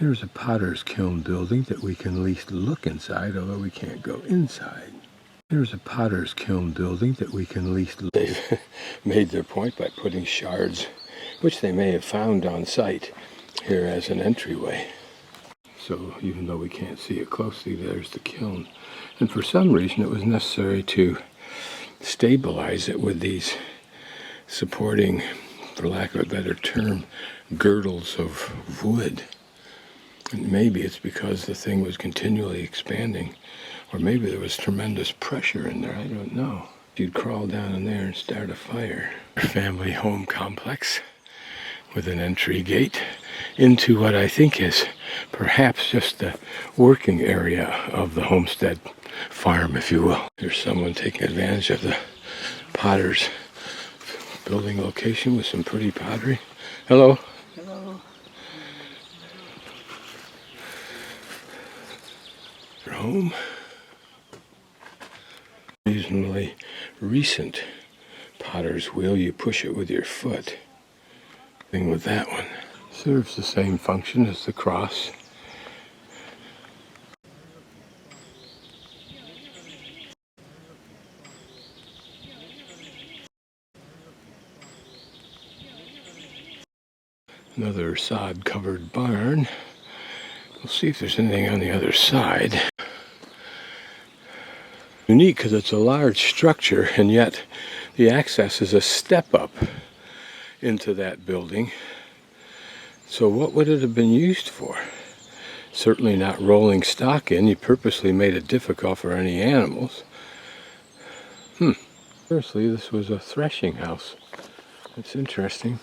There's a potter's kiln building that we can at least look inside, although we can't go inside. There's a potter's kiln building that we can at least look. They've made their point by putting shards, which they may have found on site, here as an entryway. So even though we can't see it closely, there's the kiln. And for some reason it was necessary to stabilize it with these supporting, for lack of a better term, girdles of wood. And maybe it's because the thing was continually expanding, or maybe there was tremendous pressure in there, I don't know. You'd crawl down in there and start a fire. Family home complex with an entry gate into what I think is perhaps just the working area of the homestead farm, if you will. There's someone taking advantage of the potter's building location with some pretty pottery. Hello. Hello. Home. Reasonably recent potter's wheel. You push it with your foot. Thing with that one. Serves the same function as the cross. Another sod-covered barn. We'll see if there's anything on the other side. Unique because it's a large structure, and yet the access is a step up into that building. So what would it have been used for? Certainly not rolling stock in. You purposely made it difficult for any animals. Firstly, this was a threshing house. That's interesting.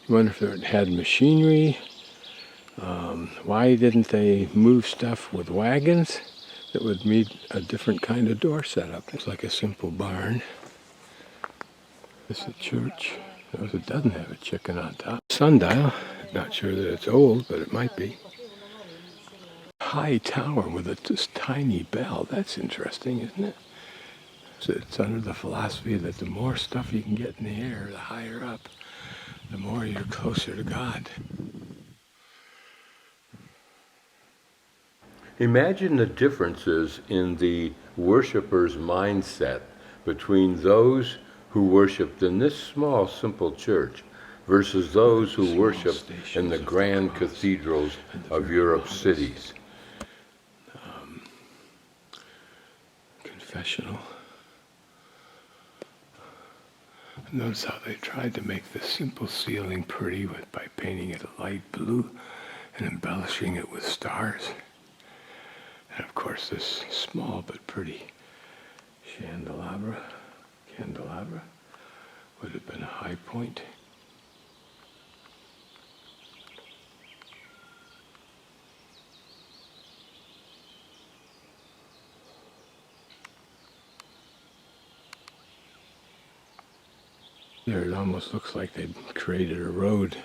You wonder if it had machinery. Why didn't they move stuff with wagons that would meet a different kind of door setup? It's like a simple barn. This is a church. Notice it doesn't have a chicken on top. Sundial. Not sure that it's old, but it might be. High tower with a just tiny bell. That's interesting, isn't it? So it's under the philosophy that the more stuff you can get in the air, the higher up, the more you're closer to God. Imagine the differences in the worshiper's mindset between those who worshipped in this small, simple church versus those who worshiped in the grand cathedrals of Europe's cities. Confessional. Notice how they tried to make the simple ceiling pretty by painting it a light blue and embellishing it with stars. And of course this small but pretty candelabra would have been a high point. There it almost looks like they'd created a road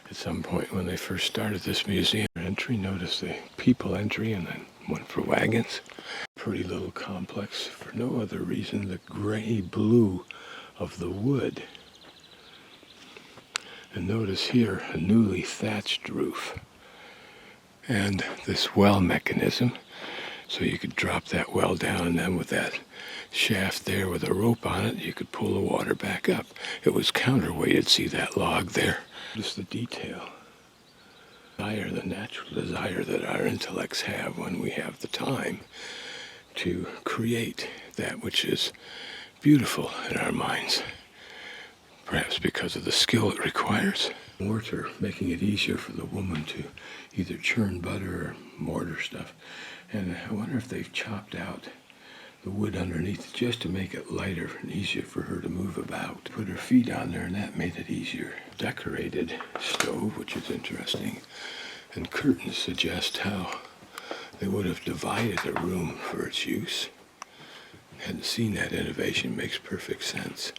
at some point when they first started this museum. Entry, notice the people entry and then one for wagons. Pretty little complex for no other reason the gray blue of the wood. And notice here a newly thatched roof and this well mechanism, so you could drop that well down, and then with that shaft there with a rope on it you could pull the water back up. It was counterweighted. See that log there? Just the detail. The natural desire that our intellects have when we have the time to create that which is beautiful in our minds, perhaps because of the skill it requires. Mortar, making it easier for the woman to either churn butter or mortar stuff. And I wonder if they've chopped out the wood underneath just to make it lighter and easier for her to move about. Put her feet on there, and that made it easier. Decorated stove, which is interesting. And curtains suggest how they would have divided the room for its use. Hadn't seen that innovation. Makes perfect sense.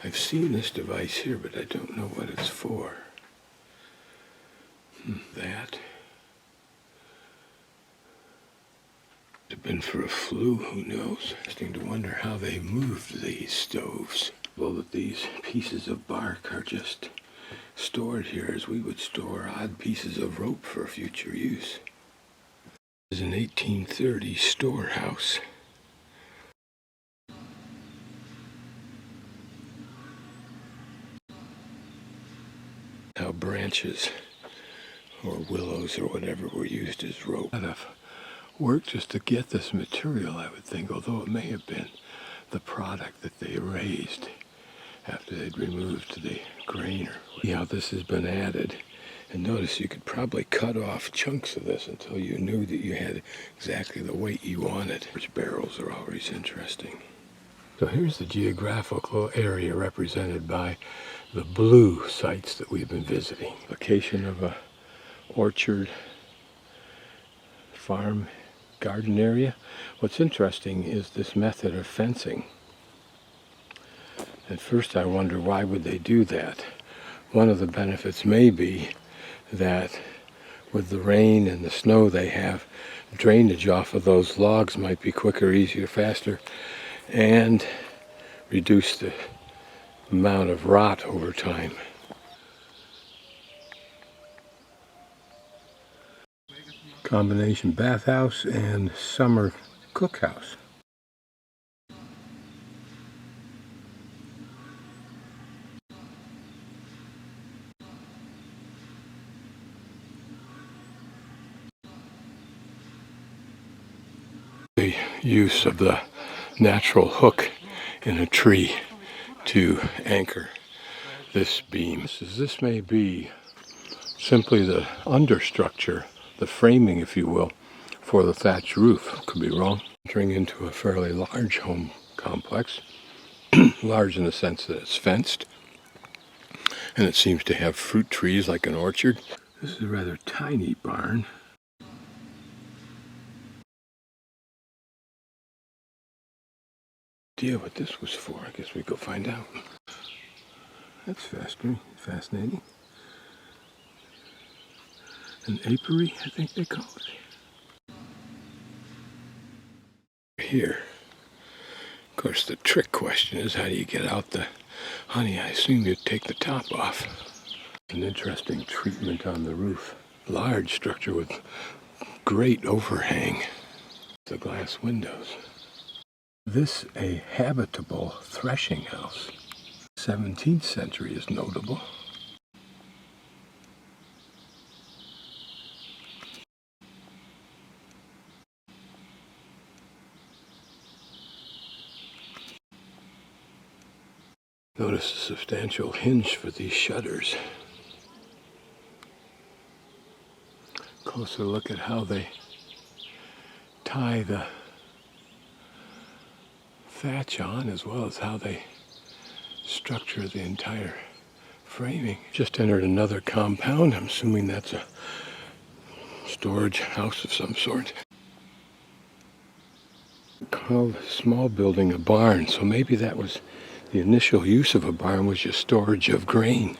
I've seen this device here, but I don't know what it's for. That. Could have been for a flue, who knows? Interesting to wonder how they moved these stoves. Well, that these pieces of bark are just stored here as we would store odd pieces of rope for future use. This is an 1830 storehouse. How branches or willows or whatever were used as rope. A lot of work just to get this material, I would think, although it may have been the product that they raised after they'd removed the grain. See how this has been added. And notice you could probably cut off chunks of this until you knew that you had exactly the weight you wanted. Which barrels are always interesting. So here's the geographical area represented by the blue sites that we've been visiting. Location of a orchard, farm, garden area. What's interesting is this method of fencing. At first I wonder, why would they do that? One of the benefits may be that with the rain and the snow they have, drainage off of those logs might be quicker, easier, faster, and reduce the amount of rot over time. Combination bathhouse and summer cookhouse. The use of the natural hook in a tree to anchor this beam. This may be simply the understructure, the framing, if you will, for the thatch roof. Could be wrong. Entering into a fairly large home complex, large in the sense that it's fenced, and it seems to have fruit trees like an orchard. This is a rather tiny barn. Idea what this was for. I guess we go find out. That's fascinating. An apiary, I think they call it. Here. Of course, the trick question is, how do you get out the honey? I assume you take the top off. An interesting treatment on the roof. Large structure with great overhang. The glass windows. This a habitable threshing house. 17th century is notable. Notice a substantial hinge for these shutters. Closer look at how they tie the thatch on, as well as how they structure the entire framing. Just entered another compound. I'm assuming that's a storage house of some sort. Called a small building a barn, so maybe that was the initial use of a barn, was just storage of grain.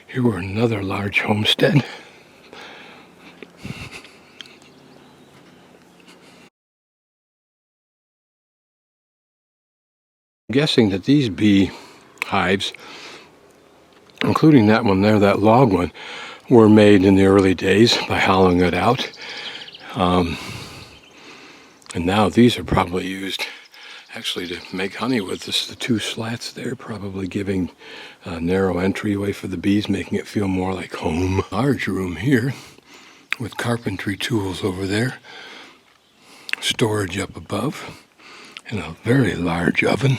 Here were another large homestead. I'm guessing that these bee hives, including that one there, that log one, were made in the early days by hollowing it out. And now these are probably used actually to make honey with. This, the two slats there, probably giving a narrow entryway for the bees, making it feel more like home. Large room here with carpentry tools over there, storage up above, and a very large oven.